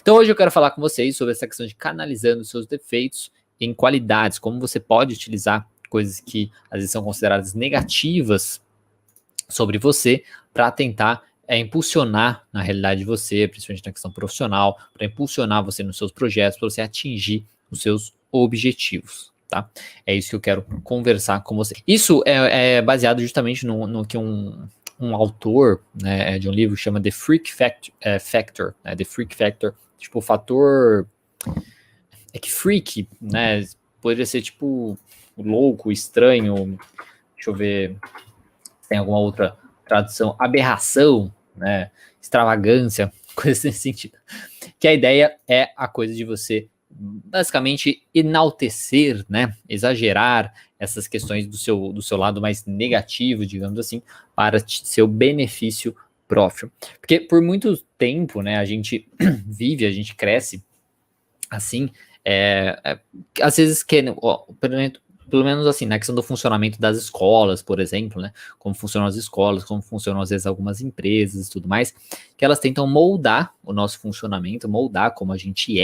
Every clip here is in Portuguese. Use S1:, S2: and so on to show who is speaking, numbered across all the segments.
S1: Então hoje eu quero falar com vocês sobre essa questão de canalizando os seus defeitos em qualidades, como você pode utilizar coisas que às vezes são consideradas negativas sobre você para tentar impulsionar na realidade você, principalmente na questão profissional, para impulsionar você nos seus projetos, para você atingir os seus objetivos, tá? É isso que eu quero conversar com você. Isso é baseado justamente no que um autor, né, de um livro que chama The Freak Factor, né, The Freak Factor, tipo o fator... É que freak, né, poderia ser tipo louco, estranho, deixa eu ver se tem alguma outra tradução, aberração, né, extravagância, coisa nesse sentido. Que a ideia é a coisa de você basicamente enaltecer, né, exagerar essas questões do seu lado mais negativo, digamos assim, para seu benefício próprio. Porque por muito tempo, né, a gente vive, a gente cresce assim, às vezes pelo menos assim, na questão do funcionamento das escolas, por exemplo, né? Como funcionam as escolas, como funcionam às vezes algumas empresas e tudo mais, que elas tentam moldar o nosso funcionamento, moldar como a gente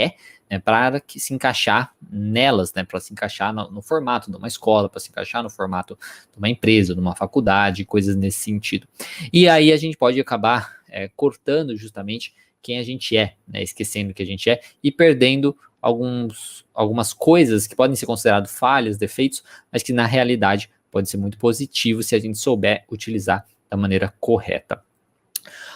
S1: né, para que se encaixar nelas, né? Para se encaixar no formato de uma escola, para se encaixar no formato de uma empresa, de uma faculdade, coisas nesse sentido. E aí a gente pode acabar cortando justamente quem a gente né? Esquecendo que a gente e perdendo algumas coisas que podem ser consideradas falhas, defeitos, mas que na realidade pode ser muito positivo se a gente souber utilizar da maneira correta.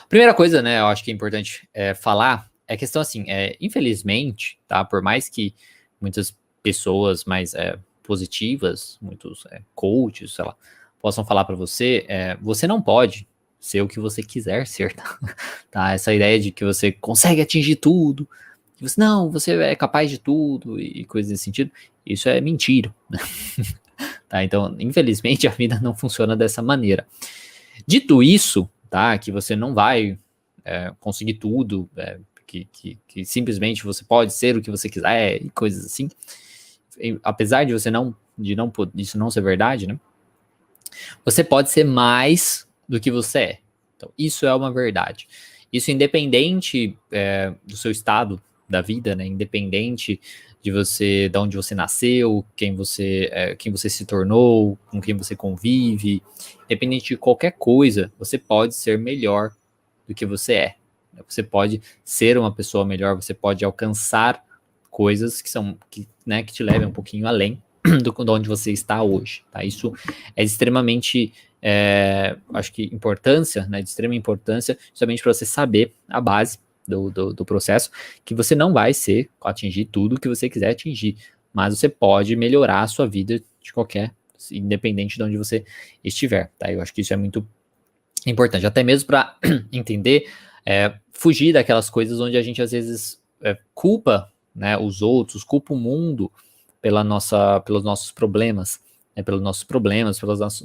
S1: Primeira coisa, né, eu acho que é importante falar, é a questão assim, infelizmente, tá, por mais que muitas pessoas mais positivas, muitos coaches, sei lá, possam falar para você, você não pode ser o que você quiser ser, tá? Essa ideia de que você consegue atingir tudo, você é capaz de tudo e coisas nesse sentido, isso é mentira, né? Tá? Então, infelizmente, a vida não funciona dessa maneira. Dito isso, tá? Que você não vai conseguir tudo, que simplesmente você pode ser o que você quiser e coisas assim, apesar de você isso não ser verdade, né? Você pode ser mais do que você é. Então, isso é uma verdade. Isso independente do seu estado da vida, né? Independente de onde você nasceu, quem você se tornou, com quem você convive, independente de qualquer coisa, você pode ser melhor do que você é. Você pode ser uma pessoa melhor, você pode alcançar coisas que te levem um pouquinho além de onde você está hoje. Tá? Isso é extremamente acho que importância, né, de extrema importância, justamente para você saber a base do processo, que você não vai atingir tudo que você quiser atingir, mas você pode melhorar a sua vida independente de onde você estiver, tá? Eu acho que isso é muito importante, até mesmo para entender, fugir daquelas coisas onde a gente às vezes culpa, né, os outros, culpa o mundo pelos nossos problemas,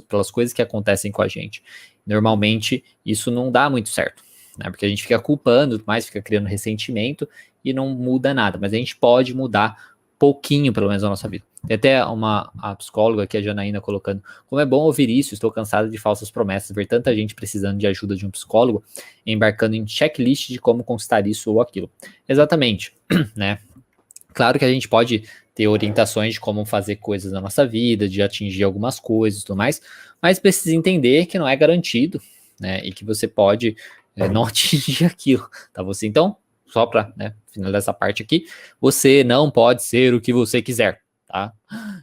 S1: pelas coisas que acontecem com a gente. Normalmente, isso não dá muito certo, né? Porque a gente fica culpando, fica criando ressentimento e não muda nada. Mas a gente pode mudar pouquinho, pelo menos, na nossa vida. Tem até a psicóloga aqui, a Janaína, colocando: como é bom ouvir isso, estou cansada de falsas promessas, ver tanta gente precisando de ajuda de um psicólogo, embarcando em checklist de como conquistar isso ou aquilo. Exatamente, né? Claro que a gente pode ter orientações de como fazer coisas na nossa vida, de atingir algumas coisas e tudo mais, mas precisa entender que não é garantido, né? E que você pode não atingir aquilo, tá? Então, só para finalizar essa parte aqui, você não pode ser o que você quiser, tá?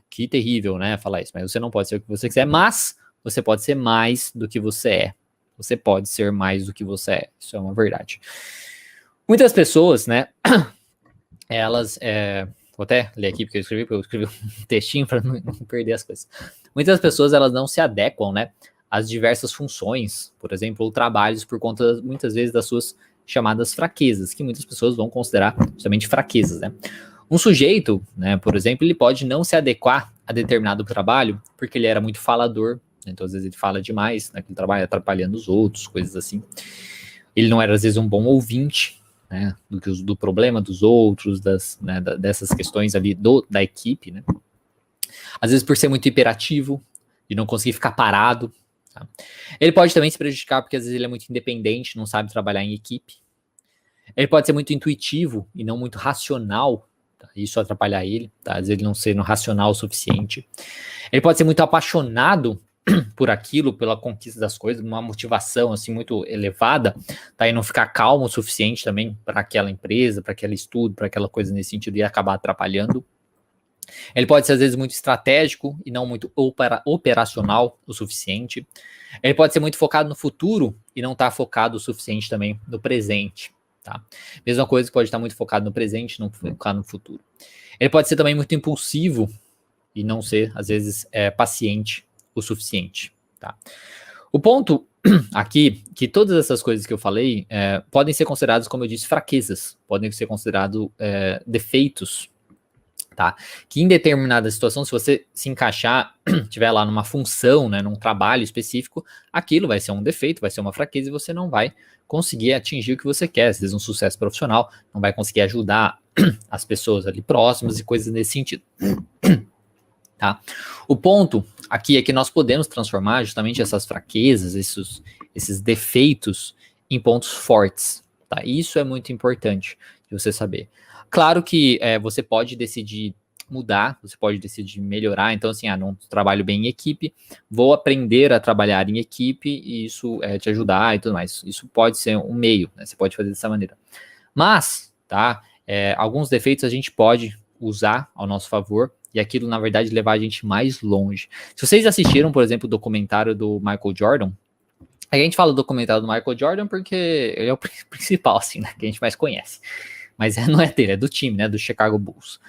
S1: Que terrível, né, falar isso, mas você não pode ser o que você quiser, mas você pode ser mais do que você é. Você pode ser mais do que você é, isso é uma verdade. Muitas pessoas, né, elas, vou até ler aqui porque eu escrevi um textinho para não perder as coisas. Muitas pessoas, elas não se adequam, né, às diversas funções, por exemplo, ou trabalhos, por conta, muitas vezes, das suas chamadas fraquezas, que muitas pessoas vão considerar somente fraquezas, né. Um sujeito, né, por exemplo, ele pode não se adequar a determinado trabalho porque ele era muito falador, né, então às vezes ele fala demais naquele trabalho, atrapalhando os outros, coisas assim. Ele não era, às vezes, um bom ouvinte, né, do problema dos outros, dessas questões ali da equipe, né. Às vezes por ser muito hiperativo, de não conseguir ficar parado, tá? Ele pode também se prejudicar porque às vezes ele é muito independente, não sabe trabalhar em equipe. Ele pode ser muito intuitivo e não muito racional, tá? Isso atrapalhar ele, tá? Às vezes ele não sendo racional o suficiente. Ele pode ser muito apaixonado por aquilo, pela conquista das coisas, uma motivação assim muito elevada, tá? E não ficar calmo o suficiente também para aquela empresa, para aquele estudo, para aquela coisa nesse sentido e acabar atrapalhando. Ele pode ser às vezes muito estratégico e não muito operacional o suficiente. Ele pode ser muito focado no futuro e não estar focado o suficiente também no presente, tá? Mesma coisa que pode estar muito focado no presente e não focado no futuro. Ele pode ser também muito impulsivo e não ser, às vezes, paciente o suficiente, tá? O ponto aqui, que todas essas coisas que eu falei podem ser consideradas, como eu disse, fraquezas, podem ser considerados defeitos, tá? Que em determinada situação, se você se encaixar, tiver lá numa função, né, num trabalho específico, aquilo vai ser um defeito, vai ser uma fraqueza e você não vai conseguir atingir o que você quer, às vezes um sucesso profissional, não vai conseguir ajudar as pessoas ali próximas e coisas nesse sentido. Tá? O ponto aqui é que nós podemos transformar justamente essas fraquezas, esses defeitos em pontos fortes, tá? Isso é muito importante de você saber. Claro que você pode decidir mudar, você pode decidir melhorar, então assim, não trabalho bem em equipe, vou aprender a trabalhar em equipe e isso te ajudar e tudo mais. Isso pode ser um meio, né? Você pode fazer dessa maneira. Mas, tá? Alguns defeitos a gente pode usar ao nosso favor e aquilo, na verdade, levar a gente mais longe. Se vocês assistiram, por exemplo, o documentário do Michael Jordan, a gente fala do documentário do Michael Jordan porque ele é o principal, assim, né, que a gente mais conhece. Mas não é dele, é do time, né, do Chicago Bulls.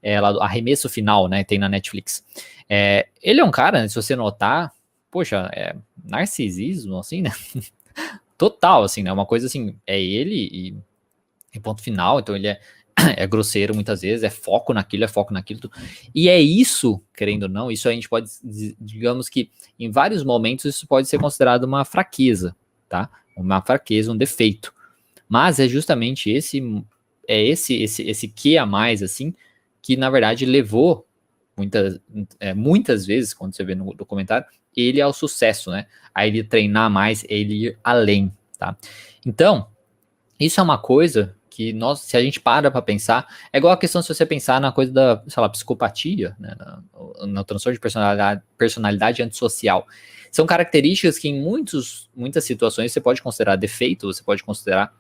S1: Lá do Arremesso Final, né, tem na Netflix. Ele é um cara, né, se você notar, poxa, narcisismo, assim, né, total, assim, né, uma coisa assim, é ele e ponto final, então ele é grosseiro muitas vezes, é foco naquilo. E é isso, querendo ou não, isso a gente pode, digamos que em vários momentos isso pode ser considerado uma fraqueza, tá? Uma fraqueza, um defeito. Mas é justamente esse que a mais, assim, que na verdade levou muitas vezes, quando você vê no documentário, ele ao sucesso, né? A ele treinar mais, ele ir além, tá? Então, isso é uma coisa que se a gente para é igual a questão se você pensar na coisa da, sei lá, psicopatia, né, no transtorno de personalidade antissocial. São características que em muitas situações você pode considerar defeito, você pode considerar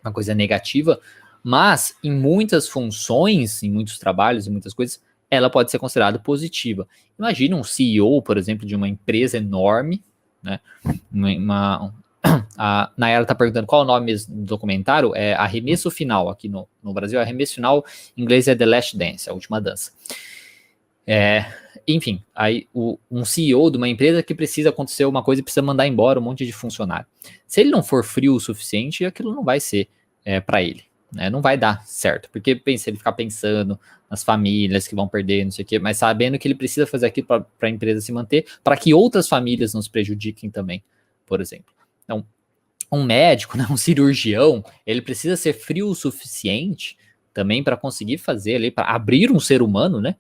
S1: uma coisa negativa, mas em muitas funções, em muitos trabalhos, em muitas coisas, ela pode ser considerada positiva. Imagina um CEO, por exemplo, de uma empresa enorme, né, a Nayara tá perguntando qual é o nome do documentário. É Arremesso Final, aqui no Brasil. Arremesso Final, em inglês é The Last Dance, a última dança. Enfim, aí um CEO de uma empresa que precisa acontecer uma coisa e precisa mandar embora um monte de funcionário. Se ele não for frio o suficiente, aquilo não vai ser para ele, né? Não vai dar certo, porque ele ficar pensando nas famílias que vão perder, não sei o quê, mas sabendo que ele precisa fazer aquilo para a empresa se manter, para que outras famílias não se prejudiquem também, por exemplo. Então, um médico, né, um cirurgião, ele precisa ser frio o suficiente também para conseguir fazer ali, para abrir um ser humano, né?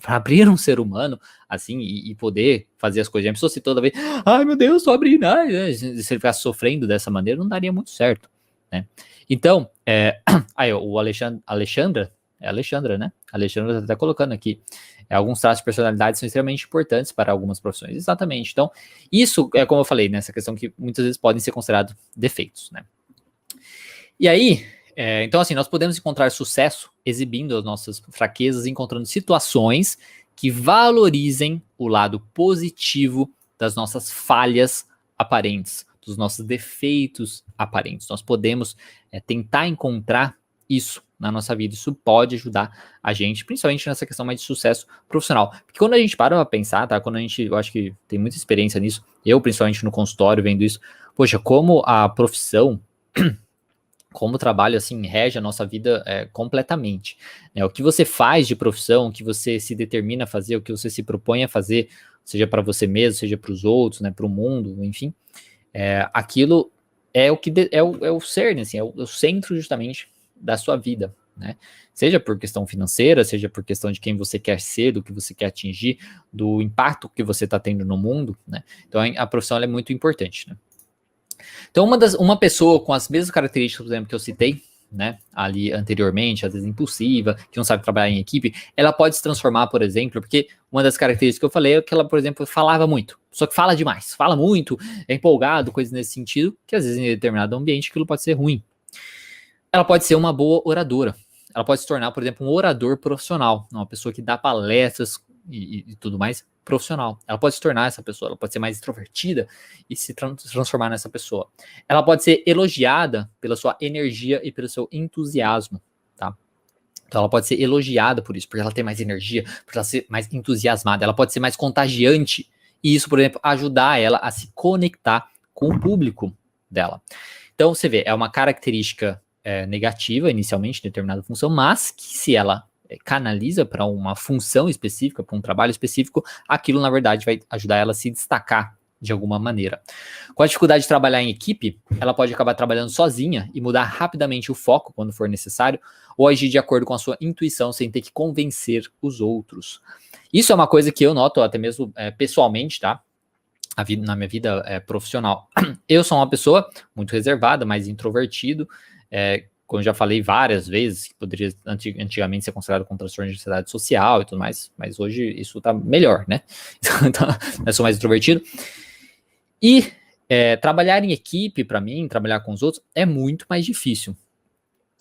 S1: Para abrir um ser humano, assim, e poder fazer as coisas. A pessoa se toda vez, ai meu Deus, tô abrindo, se ele ficasse sofrendo dessa maneira, não daria muito certo, né? Então, aí o Alexandra, né? A Alexandra tá até colocando aqui. Alguns traços de personalidade são extremamente importantes para algumas profissões. Exatamente. Então, isso é como eu falei, nessa questão que muitas vezes podem ser considerados defeitos, né? E aí, então assim, nós podemos encontrar sucesso exibindo as nossas fraquezas, encontrando situações que valorizem o lado positivo das nossas falhas aparentes, dos nossos defeitos aparentes. Nós podemos tentar encontrar isso na nossa vida. Isso pode ajudar a gente, principalmente nessa questão mais de sucesso profissional. Porque quando a gente para pensar, tá? Eu acho que tem muita experiência nisso, eu principalmente no consultório vendo isso, poxa, como a profissão, como o trabalho, assim, rege a nossa vida completamente. O que você faz de profissão, o que você se determina a fazer, o que você se propõe a fazer, seja para você mesmo, seja para os outros, né, para o mundo, enfim, aquilo é o que é o cerne, assim, é o centro justamente da sua vida, né? Seja por questão financeira, seja por questão de quem você quer ser, do que você quer atingir, do impacto que você está tendo no mundo, né? Então a profissão é muito importante, né? Então, uma pessoa com as mesmas características, por exemplo, que eu citei, né, ali anteriormente, às vezes impulsiva, que não sabe trabalhar em equipe, ela pode se transformar, por exemplo, porque uma das características que eu falei é que ela, por exemplo, falava muito, só que fala demais, fala muito, é empolgado, coisas nesse sentido, que às vezes em determinado ambiente aquilo pode ser ruim. Ela pode ser uma boa oradora, ela pode se tornar, por exemplo, um orador profissional, uma pessoa que dá palestras e tudo mais profissional. Ela pode se tornar essa pessoa, ela pode ser mais extrovertida e se transformar nessa pessoa. Ela pode ser elogiada pela sua energia e pelo seu entusiasmo, tá? Então ela pode ser elogiada por isso, porque ela tem mais energia, por ela ser mais entusiasmada, ela pode ser mais contagiante e isso, por exemplo, ajudar ela a se conectar com o público dela. Então você vê, é uma característica negativa inicialmente, determinada função, mas que se ela canaliza para uma função específica, para um trabalho específico, aquilo na verdade vai ajudar ela a se destacar de alguma maneira. Com a dificuldade de trabalhar em equipe, ela pode acabar trabalhando sozinha e mudar rapidamente o foco quando for necessário, ou agir de acordo com a sua intuição sem ter que convencer os outros. Isso é uma coisa que eu noto até mesmo pessoalmente, tá? Na minha vida profissional. Eu sou uma pessoa muito reservada, mais introvertido, como eu já falei várias vezes, que poderia antigamente ser considerado como transtorno de ansiedade social e tudo mais, mas hoje isso tá melhor, né? Então, eu sou mais introvertido. E trabalhar em equipe, para mim, trabalhar com os outros, é muito mais difícil.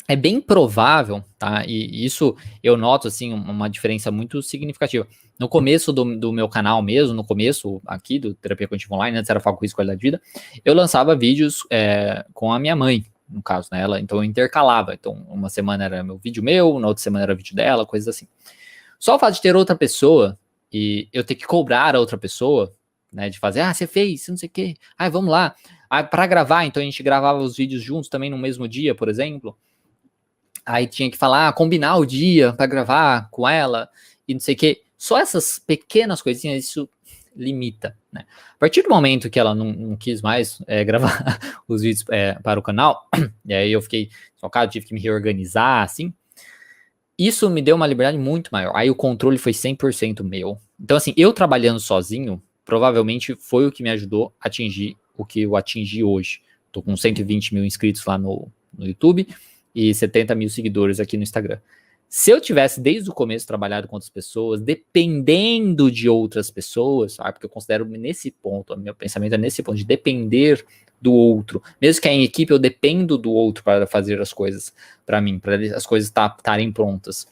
S1: É bem provável, tá? E isso eu noto, assim, uma diferença muito significativa. No começo do meu canal mesmo, no começo aqui do Terapia Cognitiva Online, antes era Foco com Qualidade de Vida, eu lançava vídeos com a minha mãe, no caso, né? Então eu intercalava. Então, uma semana era vídeo meu, na outra semana era vídeo dela, coisas assim. Só o fato de ter outra pessoa e eu ter que cobrar a outra pessoa, né? De fazer, você fez, não sei o quê. Vamos lá. Para gravar, então a gente gravava os vídeos juntos também no mesmo dia, por exemplo. Aí tinha que falar, combinar o dia para gravar com ela e não sei o quê. Só essas pequenas coisinhas, isso limita, né? A partir do momento que ela não quis mais gravar os vídeos para o canal, e aí eu fiquei focado, tive que me reorganizar, assim, isso me deu uma liberdade muito maior. Aí o controle foi 100% meu. Então, assim, eu trabalhando sozinho, provavelmente foi o que me ajudou a atingir o que eu atingi hoje. Tô com 120 mil inscritos lá no YouTube e 70 mil seguidores aqui no Instagram. Se eu tivesse desde o começo trabalhado com outras pessoas, dependendo de outras pessoas, sabe? Porque eu considero nesse ponto, o meu pensamento é nesse ponto, de depender do outro. Mesmo que é em equipe, eu dependo do outro para fazer as coisas para mim, para as coisas estarem prontas.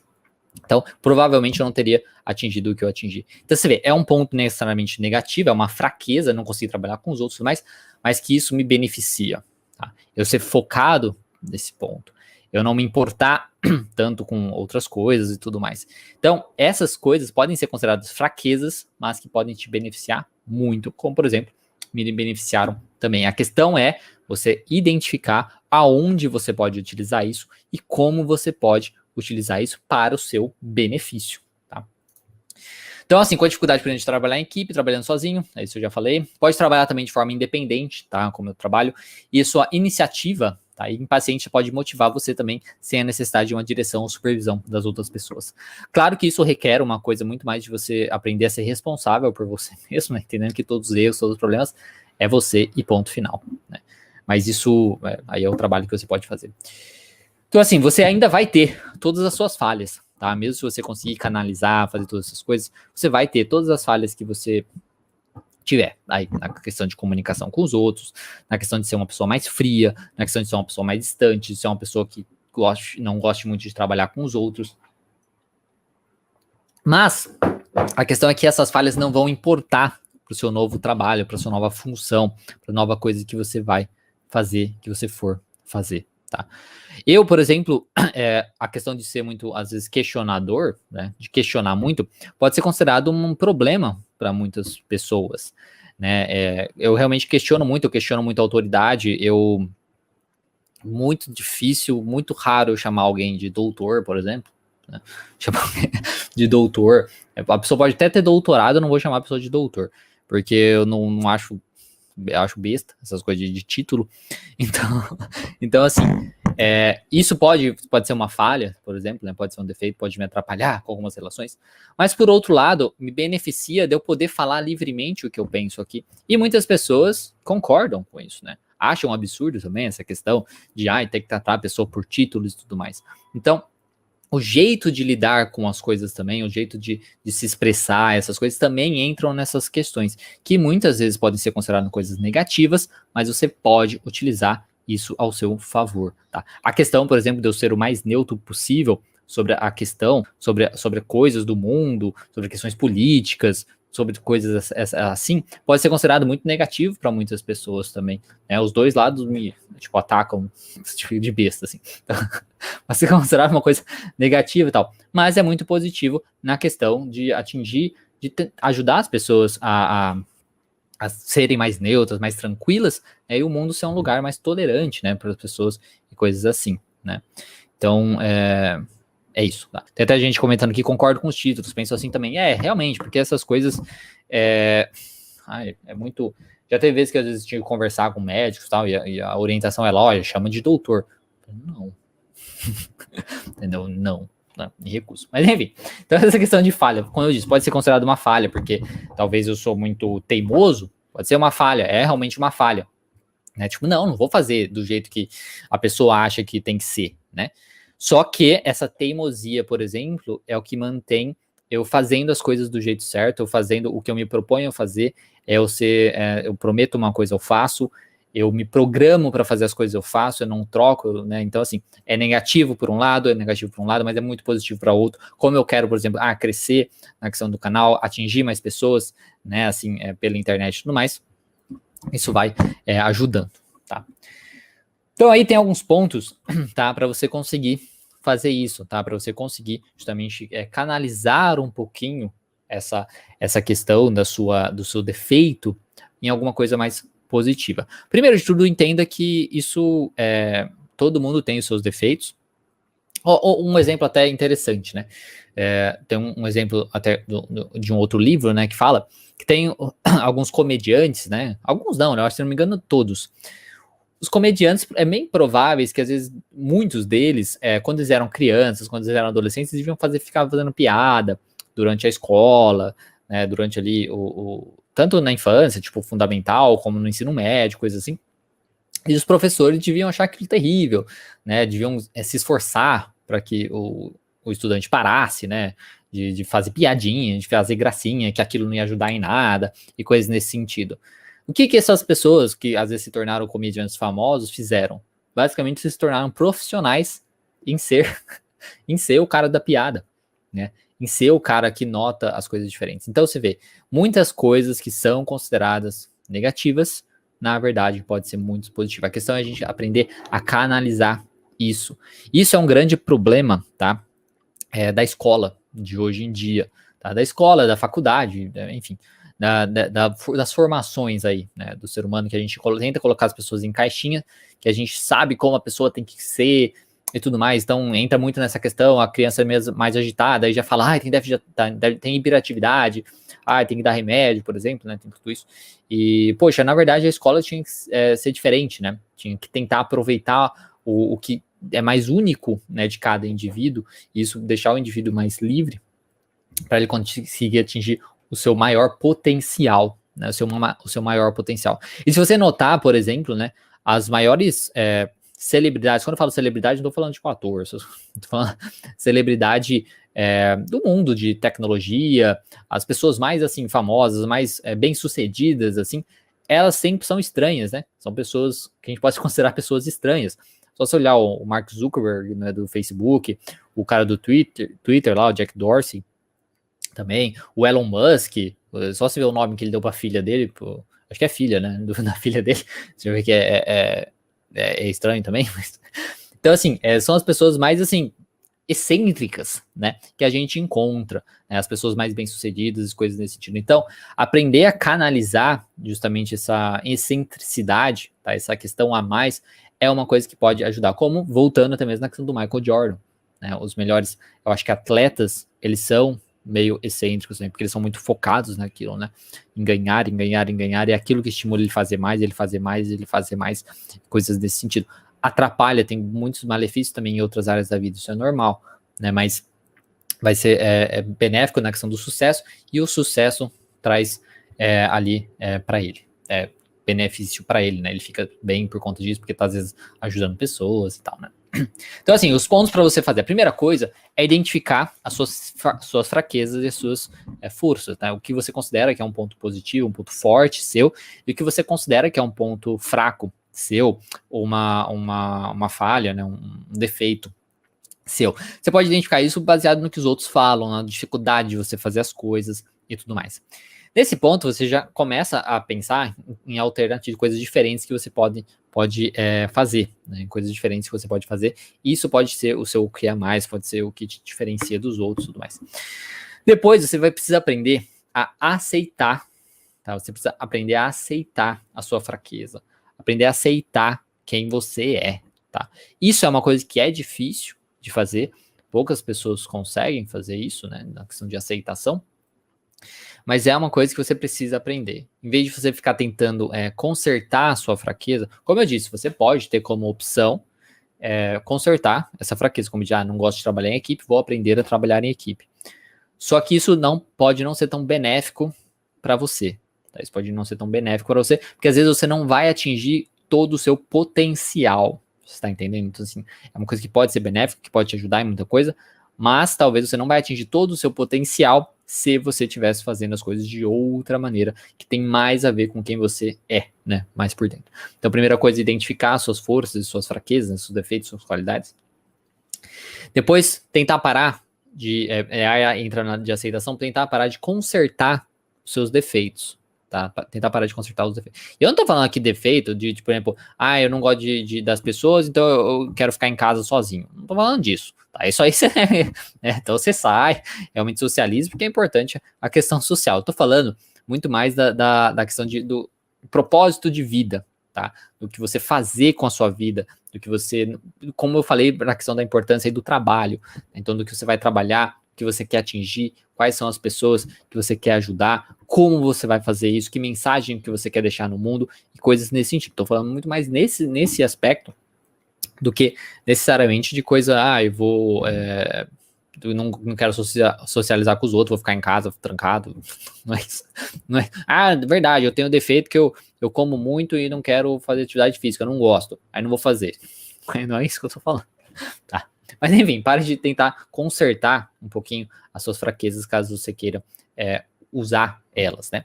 S1: Então, provavelmente eu não teria atingido o que eu atingi. Então, você vê, é um ponto necessariamente negativo, é uma fraqueza, não conseguir trabalhar com os outros, mas que isso me beneficia. Tá? Eu ser focado nesse ponto. Eu não me importar tanto com outras coisas e tudo mais. Então, essas coisas podem ser consideradas fraquezas, mas que podem te beneficiar muito, como, por exemplo, me beneficiaram também. A questão é você identificar aonde você pode utilizar isso e como você pode utilizar isso para o seu benefício, tá? Então, assim, com a dificuldade para a gente trabalhar em equipe, trabalhando sozinho, é isso eu já falei. Pode trabalhar também de forma independente, tá? Como eu trabalho. E a sua iniciativa, tá? E impaciente pode motivar você também sem a necessidade de uma direção ou supervisão das outras pessoas. Claro que isso requer uma coisa muito mais de você aprender a ser responsável por você mesmo, né? Entendendo que todos os erros, todos os problemas é você e ponto final, né? Mas isso aí é o trabalho que você pode fazer. Então, assim, você ainda vai ter todas as suas falhas, tá? Mesmo se você conseguir canalizar, fazer todas essas coisas, você vai ter todas as falhas que você tiver aí na questão de comunicação com os outros, na questão de ser uma pessoa mais fria, na questão de ser uma pessoa mais distante, de ser uma pessoa que não goste muito de trabalhar com os outros. Mas a questão é que essas falhas não vão importar para o seu novo trabalho, para a sua nova função, para a nova coisa que você vai fazer, que você for fazer, tá? Eu, por exemplo, a questão de ser muito, às vezes, questionador, né, de questionar muito, pode ser considerado um problema para muitas pessoas, né? Eu realmente questiono muito a autoridade, muito difícil, muito raro eu chamar alguém de doutor, por exemplo, né? Chamar alguém de doutor, a pessoa pode até ter doutorado, eu não vou chamar a pessoa de doutor, porque eu não acho, eu acho besta essas coisas de título, então assim, isso pode ser uma falha, por exemplo, né? Pode ser um defeito, pode me atrapalhar com algumas relações, mas por outro lado, me beneficia de eu poder falar livremente o que eu penso aqui, e muitas pessoas concordam com isso, né? acha um absurdo também essa questão de ter que tratar a pessoa por títulos e tudo mais. Então, o jeito de lidar com as coisas também, o jeito de se expressar, essas coisas também entram nessas questões, que muitas vezes podem ser consideradas coisas negativas, mas você pode utilizar isso ao seu favor, tá? A questão, por exemplo, de eu ser o mais neutro possível sobre a questão, sobre coisas do mundo, sobre questões políticas, sobre coisas assim, pode ser considerado muito negativo para muitas pessoas também, né? Os dois lados me, atacam de besta, assim. Então, pode ser considerado uma coisa negativa e tal, mas é muito positivo na questão de atingir, ajudar as pessoas a serem mais neutras, mais tranquilas, e o mundo ser um lugar mais tolerante, né, para as pessoas e coisas assim, né? Então, é isso. Tá? Tem até gente comentando que concordo com os títulos, penso assim também. Realmente, porque essas coisas é muito. Já teve vezes que às vezes tinha que conversar com médicos e tal, e a orientação é lógica, chama de doutor. Não. Entendeu? Não. Me recuso. Mas enfim, então essa questão de falha, como eu disse, pode ser considerado uma falha, porque talvez eu sou muito teimoso, pode ser uma falha, é realmente uma falha. Né? Tipo, não vou fazer do jeito que a pessoa acha que tem que ser, né? Só que essa teimosia, por exemplo, é o que mantém eu fazendo as coisas do jeito certo, eu fazendo o que eu me proponho a fazer, eu prometo uma coisa, eu faço, eu me programo para fazer as coisas, eu faço, eu não troco, né? Então, assim, é negativo por um lado, mas é muito positivo para outro. Como eu quero, por exemplo, crescer na questão do canal, atingir mais pessoas, né? Assim, pela internet e tudo mais, isso vai ajudando, tá? Então aí tem alguns pontos, tá, para você conseguir fazer isso, tá, para você conseguir justamente canalizar um pouquinho essa questão do seu defeito em alguma coisa mais positiva. Primeiro de tudo, entenda que isso, todo mundo tem os seus defeitos. Um exemplo até interessante, né, tem um exemplo até de um outro livro, né, que fala que tem alguns comediantes, né, alguns não, né, eu acho que se não me engano todos, os comediantes, é bem prováveis que às vezes muitos deles, quando eles eram crianças, quando eles eram adolescentes, eles deviam ficar fazendo piada durante a escola, né, durante ali tanto na infância, tipo fundamental, como no ensino médio, coisas assim. E os professores deviam achar aquilo terrível, né, deviam se esforçar para que o estudante parasse, né, de fazer piadinha, de fazer gracinha, que aquilo não ia ajudar em nada, e coisas nesse sentido. O que essas pessoas que às vezes se tornaram comediantes famosos fizeram? Basicamente se tornaram profissionais em ser o cara da piada, né? Em ser o cara que nota as coisas diferentes. Então você vê, muitas coisas que são consideradas negativas, na verdade pode ser muito positiva. A questão é a gente aprender a canalizar isso. Isso é um grande problema, tá? Da escola de hoje em dia, tá? Da escola, da faculdade, enfim. Das formações aí, né, do ser humano, que a gente tenta colocar as pessoas em caixinha, que a gente sabe como a pessoa tem que ser e tudo mais, então entra muito nessa questão, a criança é mesmo mais agitada, aí já fala, tem déficit, tem hiperatividade, tem que dar remédio, por exemplo, né, tem tudo isso, e, poxa, na verdade a escola tinha que ser diferente, né, tinha que tentar aproveitar o que é mais único, né, de cada indivíduo, e isso deixar o indivíduo mais livre, para ele conseguir atingir o seu maior potencial, né, o seu maior potencial. E se você notar, por exemplo, né, as maiores celebridades, quando eu falo celebridade, não estou falando tipo ator, estou falando celebridade do mundo de tecnologia, as pessoas mais assim famosas, mais bem-sucedidas, assim, elas sempre são estranhas, né? São pessoas que a gente pode considerar pessoas estranhas. Só se olhar o Mark Zuckerberg, né, do Facebook, o cara do Twitter lá, o Jack Dorsey, também, o Elon Musk, só se ver o nome que ele deu para a filha dele, acho que é filha, né, da filha dele, você vê que é estranho também, mas... Então, assim, são as pessoas mais, assim, excêntricas, né, que a gente encontra, né, as pessoas mais bem-sucedidas e coisas nesse sentido. Então, aprender a canalizar justamente essa excentricidade, tá, essa questão a mais, é uma coisa que pode ajudar, como voltando até mesmo na questão do Michael Jordan, né, os melhores, eu acho que atletas, eles são meio excêntricos, né, porque eles são muito focados naquilo, né, em ganhar, e é aquilo que estimula ele fazer mais, coisas desse sentido. Atrapalha, tem muitos malefícios também em outras áreas da vida, isso é normal, né, mas vai ser benéfico na questão do sucesso, e o sucesso traz ali para ele. benefício para ele, né? Ele fica bem por conta disso, porque tá, às vezes, ajudando pessoas e tal, né? Então, assim, os pontos para você fazer. A primeira coisa é identificar as suas fraquezas e as suas forças, tá? O que você considera que é um ponto positivo, um ponto forte seu, e o que você considera que é um ponto fraco seu, ou uma falha, né? Um defeito seu. Você pode identificar isso baseado no que os outros falam, na dificuldade de você fazer as coisas e tudo mais. Nesse ponto, você já começa a pensar em alternativas, coisas diferentes que você pode fazer, né? Coisas diferentes que você pode fazer. Isso pode ser o seu que é mais, pode ser o que te diferencia dos outros e tudo mais. Depois, você vai precisar aprender a aceitar, tá? Você precisa aprender a aceitar a sua fraqueza, aprender a aceitar quem você é, tá? Isso é uma coisa que é difícil de fazer, poucas pessoas conseguem fazer isso, né? Na questão de aceitação. Mas é uma coisa que você precisa aprender. Em vez de você ficar tentando consertar a sua fraqueza, como eu disse, você pode ter como opção consertar essa fraqueza, como não gosto de trabalhar em equipe, vou aprender a trabalhar em equipe. Só que isso pode não ser tão benéfico para você. Tá? Isso pode não ser tão benéfico para você, porque às vezes você não vai atingir todo o seu potencial. Você está entendendo? Então, assim, é uma coisa que pode ser benéfica, que pode te ajudar em muita coisa, mas talvez você não vai atingir todo o seu potencial se você estivesse fazendo as coisas de outra maneira, que tem mais a ver com quem você é, né? Mais por dentro. Então, a primeira coisa é identificar suas forças, suas fraquezas, seus defeitos, suas qualidades. Depois, tentar parar entrar de aceitação, tentar parar de consertar os seus defeitos. Tá? Tentar parar de consertar os defeitos. Eu não tô falando aqui defeito de, por exemplo, eu não gosto das pessoas, então eu quero ficar em casa sozinho. Não tô falando disso. Tá? Isso aí então você sai, realmente socializa, porque é importante a questão social. Eu tô falando muito mais da questão do propósito de vida, tá? Do que você fazer com a sua vida, do que você, como eu falei na questão da importância aí do trabalho, então do que você vai trabalhar, o que você quer atingir, quais são as pessoas que você quer ajudar, como você vai fazer isso, que mensagem que você quer deixar no mundo e coisas nesse sentido. Estou falando muito mais nesse aspecto do que necessariamente de coisa, eu vou, eu não quero socializar com os outros, vou ficar em casa trancado. Não é isso. Não é. Verdade, eu tenho um defeito que eu como muito e não quero fazer atividade física, eu não gosto, aí não vou fazer. Não é isso que eu tô falando. Tá. Mas enfim, pare de tentar consertar um pouquinho as suas fraquezas, caso você queira usar elas, né?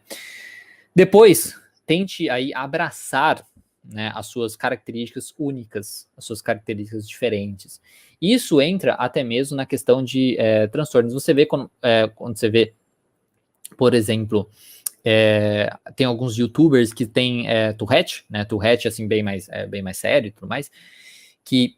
S1: Depois, tente aí abraçar, né, as suas características únicas, as suas características diferentes. Isso entra até mesmo na questão de transtornos. Você vê quando você vê, por exemplo, tem alguns youtubers que tem Tourette, né? Tourette, assim, bem mais sério e tudo mais, que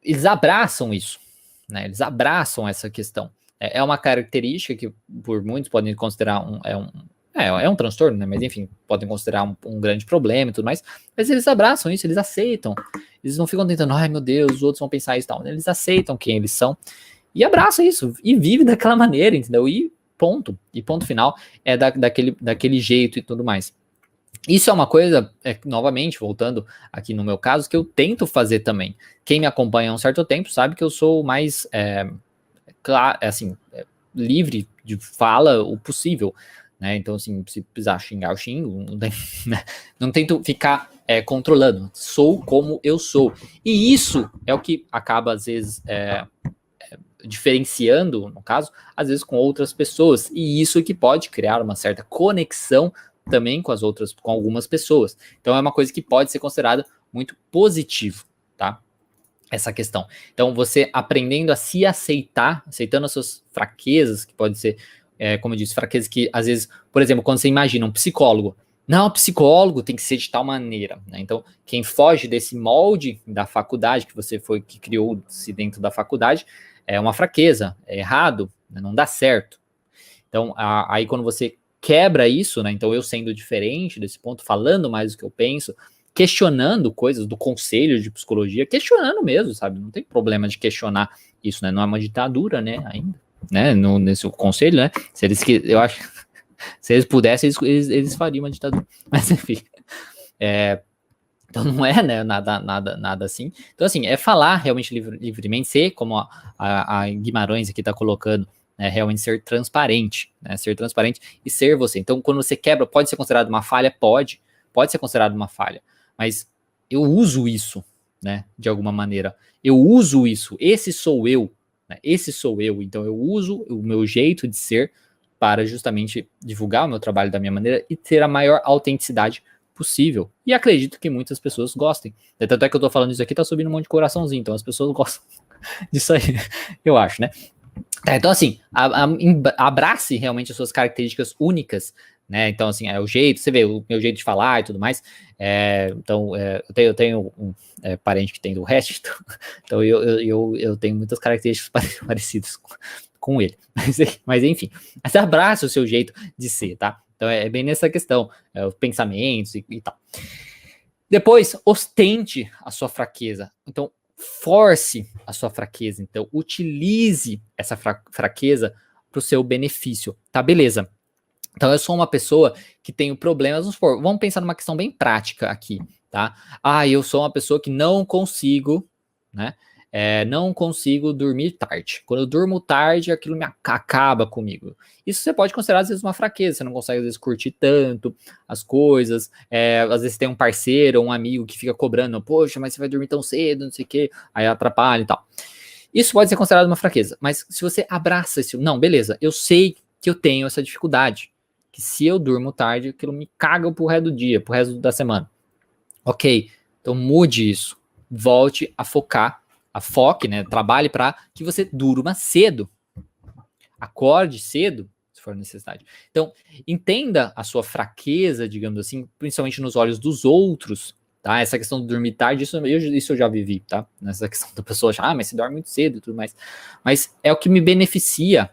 S1: eles abraçam isso, né? Eles abraçam essa questão. É uma característica que, por muitos, podem considerar um transtorno, né? Mas, enfim, podem considerar um grande problema e tudo mais. Mas eles abraçam isso, eles aceitam. Eles não ficam tentando, meu Deus, os outros vão pensar isso e tal. Eles aceitam quem eles são e abraçam isso. E vivem daquela maneira, entendeu? E ponto. E ponto final é daquele jeito e tudo mais. Isso é uma coisa, novamente, voltando aqui no meu caso, que eu tento fazer também. Quem me acompanha há um certo tempo sabe que eu sou mais, livre de fala o possível, né? Então, assim, se precisar xingar, eu xingo, né? Não tento ficar controlando. Sou como eu sou. E isso é o que acaba, às vezes, diferenciando, no caso, às vezes com outras pessoas. E isso que pode criar uma certa conexão também com algumas pessoas. Então é uma coisa que pode ser considerada muito positivo, tá? Essa questão. Então você aprendendo a se aceitar, aceitando as suas fraquezas, que pode ser, como eu disse, fraquezas que às vezes, por exemplo, quando você imagina um psicólogo, não, psicólogo tem que ser de tal maneira, né? Então quem foge desse molde da faculdade, que criou-se dentro da faculdade, é uma fraqueza, é errado, né? Não dá certo. Então aí quando você quebra isso, né? Então eu sendo diferente desse ponto, falando mais do que eu penso, questionando coisas do conselho de psicologia, questionando mesmo, sabe? Não tem problema de questionar isso, né? Não é uma ditadura, né? Ainda, né? Nesse conselho, né? Eu acho, se eles pudessem, eles fariam uma ditadura. Mas enfim, então não é, né? Nada assim. Então assim, é falar realmente livremente, ser como a Guimarães aqui tá colocando. Realmente ser transparente, né? Ser transparente e ser você. Então, quando você quebra, pode ser considerado uma falha? Pode, pode ser considerado uma falha, mas eu uso isso, né, de alguma maneira. Eu uso isso, esse sou eu, né, esse sou eu. Então eu uso o meu jeito de ser para justamente divulgar o meu trabalho da minha maneira e ter a maior autenticidade possível. E acredito que muitas pessoas gostem. Tanto é que eu tô falando isso aqui, tá subindo um monte de coraçãozinho, então as pessoas gostam disso aí, eu acho, né? Tá, então assim, abrace realmente as suas características únicas, né? Então assim, é o jeito, você vê o meu jeito de falar e tudo mais. Então eu tenho um parente que tem do Hash, então eu tenho muitas características parecidas com ele. Mas enfim, mas abrace o seu jeito de ser, tá? Então é bem nessa questão, os pensamentos e tal. Depois, ostente a sua fraqueza. Então, force a sua fraqueza. Então, utilize essa fraqueza para o seu benefício. Tá, beleza. Então, eu sou uma pessoa que tenho problemas. Vamos pensar numa questão bem prática aqui, tá? Eu sou uma pessoa que não consigo, né? Não consigo dormir tarde. Quando eu durmo tarde, aquilo me acaba comigo. Isso você pode considerar, às vezes, uma fraqueza. Você não consegue, às vezes, curtir tanto as coisas. Às vezes tem um parceiro ou um amigo que fica cobrando. Poxa, mas você vai dormir tão cedo, não sei o quê. Aí atrapalha e tal. Isso pode ser considerado uma fraqueza. Mas se você abraça isso... Não, beleza. Eu sei que eu tenho essa dificuldade. Que se eu durmo tarde, aquilo me caga pro resto do dia, pro resto da semana. Ok. Então mude isso. Volte a focar. Foque, né? Trabalhe para que você durma cedo. Acorde cedo, se for necessidade. Então, entenda a sua fraqueza, digamos assim, principalmente nos olhos dos outros, tá? Essa questão de dormir tarde, isso eu já vivi, tá? Nessa questão da pessoa achar, mas você dorme muito cedo e tudo mais. Mas é o que me beneficia.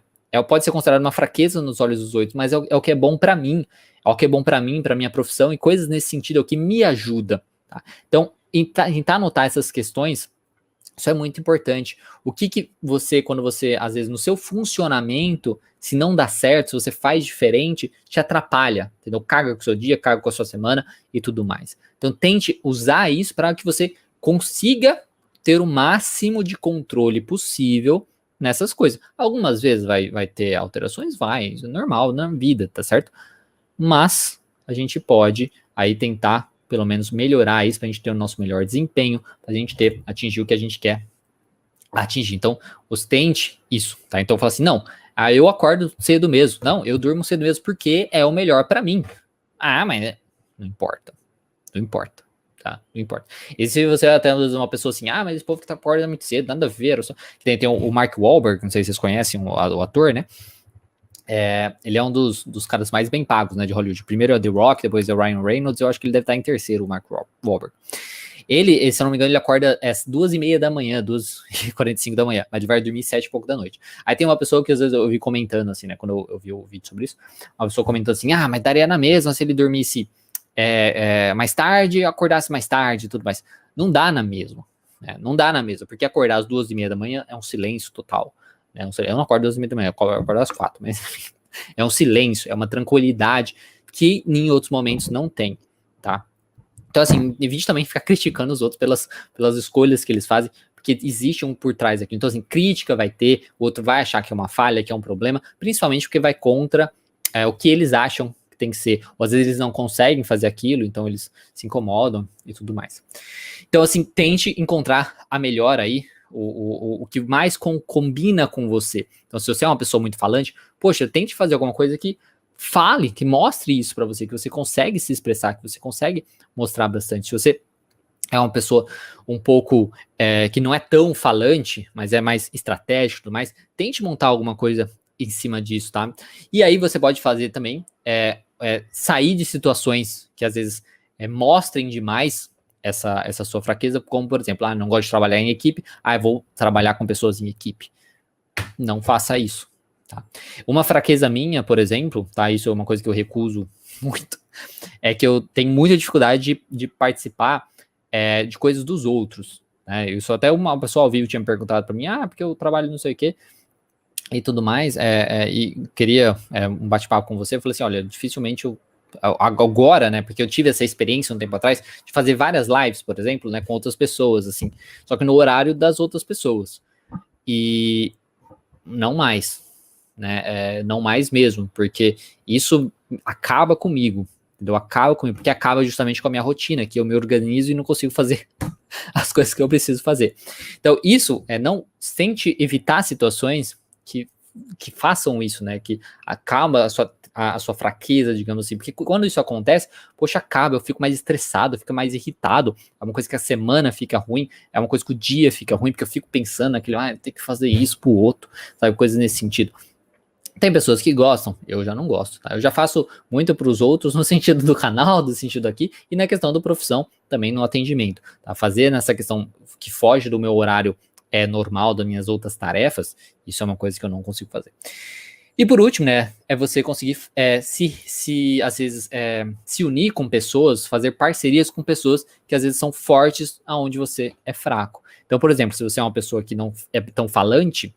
S1: Pode ser considerado uma fraqueza nos olhos dos outros, mas é o que é bom para mim. É o que é bom para mim, para minha profissão e coisas nesse sentido, é o que me ajuda, tá? Então, tentar anotar essas questões, isso é muito importante. O que você, quando você, às vezes, no seu funcionamento, se não dá certo, se você faz diferente, te atrapalha, entendeu? Carga com o seu dia, carga com a sua semana e tudo mais. Então, tente usar isso para que você consiga ter o máximo de controle possível nessas coisas. Algumas vezes vai ter alterações, isso é normal na vida, tá certo? Mas a gente pode aí tentar pelo menos melhorar isso, para a gente ter o nosso melhor desempenho, para a gente atingir o que a gente quer atingir. Então, ostente isso, tá? Então, fala assim, não, eu acordo cedo mesmo. Não, eu durmo cedo mesmo porque é o melhor para mim. Mas não importa. Não importa, tá? Não importa. E se você até uma pessoa assim, mas esse povo que tá acordando muito cedo, nada a ver. Tem o Mark Wahlberg, não sei se vocês conhecem o ator, né? Ele é um dos caras mais bem pagos, né, de Hollywood. Primeiro é o The Rock, depois é o Ryan Reynolds. Eu acho que ele deve estar em terceiro, o Mark Wahlberg. Ele, se eu não me engano, ele acorda às 2h30 da manhã, 2h45 da manhã, mas ele vai dormir 7 e pouco da noite. Aí tem uma pessoa que às vezes eu vi comentando, assim, né, quando eu vi o vídeo sobre isso, uma pessoa comentando assim, mas daria na mesma se ele dormisse mais tarde, acordasse mais tarde e tudo mais. Não dá na mesma, né? Não dá na mesma, porque acordar às 2h30 da manhã é um silêncio total. Eu não acordo às 2h30 da manhã, eu acordo às 4, mas enfim, é um silêncio, é uma tranquilidade que em outros momentos não tem, tá? Então, assim, evite também ficar criticando os outros pelas escolhas que eles fazem, porque existe um por trás aqui. Então, assim, crítica vai ter, o outro vai achar que é uma falha, que é um problema, principalmente porque vai contra o que eles acham que tem que ser. Ou às vezes eles não conseguem fazer aquilo, então eles se incomodam e tudo mais. Então, assim, tente encontrar a melhor aí, o que mais combina com você. Então, se você é uma pessoa muito falante, poxa, tente fazer alguma coisa que fale, que mostre isso para você, que você consegue se expressar, que você consegue mostrar bastante. Se você é uma pessoa um pouco que não é tão falante, mas é mais estratégico e tudo mais, tente montar alguma coisa em cima disso, tá? E aí você pode fazer também sair de situações que às vezes mostrem demais essa sua fraqueza, como por exemplo, não gosto de trabalhar em equipe, eu vou trabalhar com pessoas em equipe. Não faça isso, tá? Uma fraqueza minha, por exemplo, tá? Isso é uma coisa que eu recuso muito, é que eu tenho muita dificuldade de participar de coisas dos outros, né? Isso até uma pessoa ao vivo tinha me perguntado para mim, porque eu trabalho não sei o quê e tudo mais, e queria um bate-papo com você. Eu falei assim, olha, dificilmente agora, né, porque eu tive essa experiência um tempo atrás, de fazer várias lives, por exemplo, né, com outras pessoas, assim, só que no horário das outras pessoas, e não mais, né, não mais mesmo, porque isso acaba comigo, entendeu? Acaba comigo, porque acaba justamente com a minha rotina, que eu me organizo e não consigo fazer as coisas que eu preciso fazer. Então, isso não tente evitar situações que façam isso, né? Que acaba a sua fraqueza, digamos assim. Porque quando isso acontece, poxa, acaba, eu fico mais estressado, eu fico mais irritado. É uma coisa que a semana fica ruim, é uma coisa que o dia fica ruim, porque eu fico pensando naquilo, eu tenho que fazer isso pro outro, sabe? Coisas nesse sentido. Tem pessoas que gostam, eu já não gosto, tá? Eu já faço muito para os outros no sentido do canal, do sentido aqui, e na questão da profissão, também no atendimento, tá? Fazer nessa questão que foge do meu horário normal, das minhas outras tarefas, isso é uma coisa que eu não consigo fazer. E por último, né, é você conseguir às vezes, se unir com pessoas, fazer parcerias com pessoas que às vezes são fortes aonde você é fraco. Então, por exemplo, se você é uma pessoa que não é tão falante,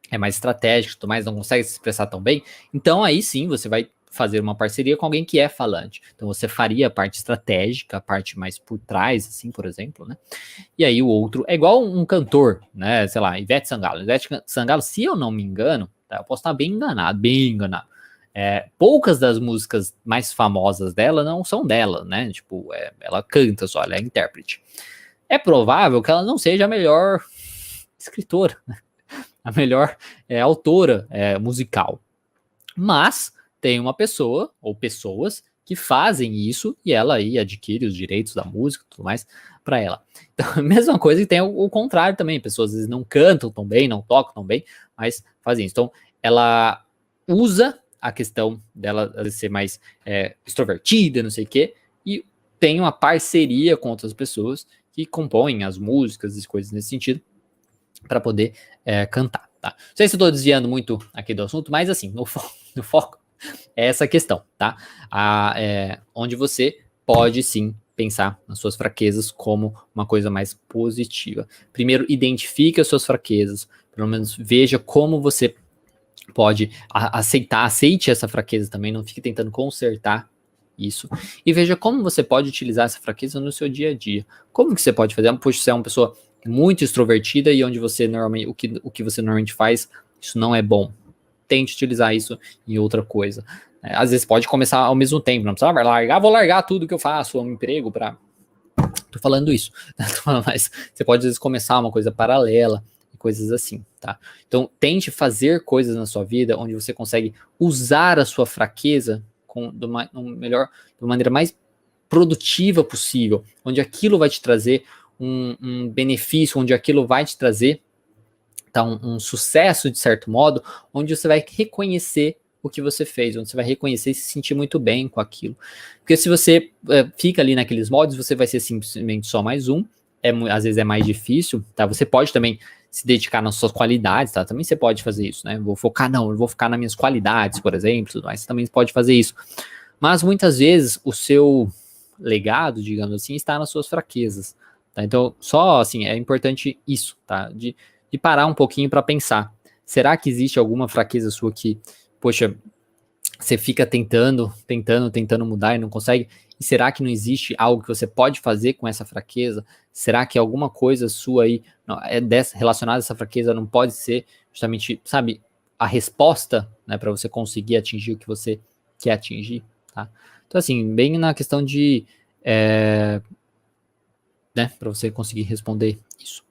S1: é mais estratégico, mas não consegue se expressar tão bem, então aí sim você vai fazer uma parceria com alguém que é falante. Então você faria a parte estratégica, a parte mais por trás, assim, por exemplo, né? E aí o outro é igual um cantor, né? Sei lá, Ivete Sangalo. Ivete Sangalo, se eu não me engano, tá? Eu posso estar bem enganado, bem enganado. Poucas das músicas mais famosas dela não são dela, né? Tipo, ela canta só, ela é intérprete. É provável que ela não seja a melhor escritora, a melhor autora musical. Mas tem uma pessoa ou pessoas que fazem isso e ela aí adquire os direitos da música e tudo mais para ela. Então, a mesma coisa que tem o contrário também. Pessoas às vezes não cantam tão bem, não tocam tão bem, mas fazem isso. Então, ela usa a questão dela ser mais extrovertida, não sei o quê, e tem uma parceria com outras pessoas que compõem as músicas e coisas nesse sentido para poder cantar, tá? Não sei se eu tô desviando muito aqui do assunto, mas assim, no foco é essa questão, tá? Onde você pode sim pensar nas suas fraquezas como uma coisa mais positiva. Primeiro, identifique as suas fraquezas, pelo menos veja como você pode aceite essa fraqueza também, não fique tentando consertar isso, e veja como você pode utilizar essa fraqueza no seu dia a dia. Como que você pode fazer? Poxa, você é uma pessoa muito extrovertida e onde você normalmente, o que você normalmente faz, isso não é bom. Tente utilizar isso em outra coisa. Às vezes pode começar ao mesmo tempo, não precisa largar, vou largar tudo que eu faço, um emprego para... Tô falando isso, mas você pode às vezes começar uma coisa paralela, coisas assim, tá? Então, tente fazer coisas na sua vida onde você consegue usar a sua fraqueza de uma maneira mais produtiva possível, onde aquilo vai te trazer um benefício, onde aquilo vai te trazer um sucesso, de certo modo, onde você vai reconhecer o que você fez, onde você vai reconhecer e se sentir muito bem com aquilo. Porque se você fica ali naqueles moldes, você vai ser simplesmente só mais um, às vezes é mais difícil, tá? Você pode também se dedicar nas suas qualidades, tá? Também você pode fazer isso, né? Eu vou focar nas minhas qualidades, por exemplo, mas você também pode fazer isso. Mas muitas vezes o seu legado, digamos assim, está nas suas fraquezas, tá? Então, só assim, é importante isso, tá? De parar um pouquinho para pensar. Será que existe alguma fraqueza sua que, poxa, você fica tentando mudar e não consegue? E será que não existe algo que você pode fazer com essa fraqueza? Será que alguma coisa sua aí relacionada a essa fraqueza não pode ser justamente, sabe, a resposta, né, para você conseguir atingir o que você quer atingir, tá? Então, assim, bem na questão de, né, para você conseguir responder isso.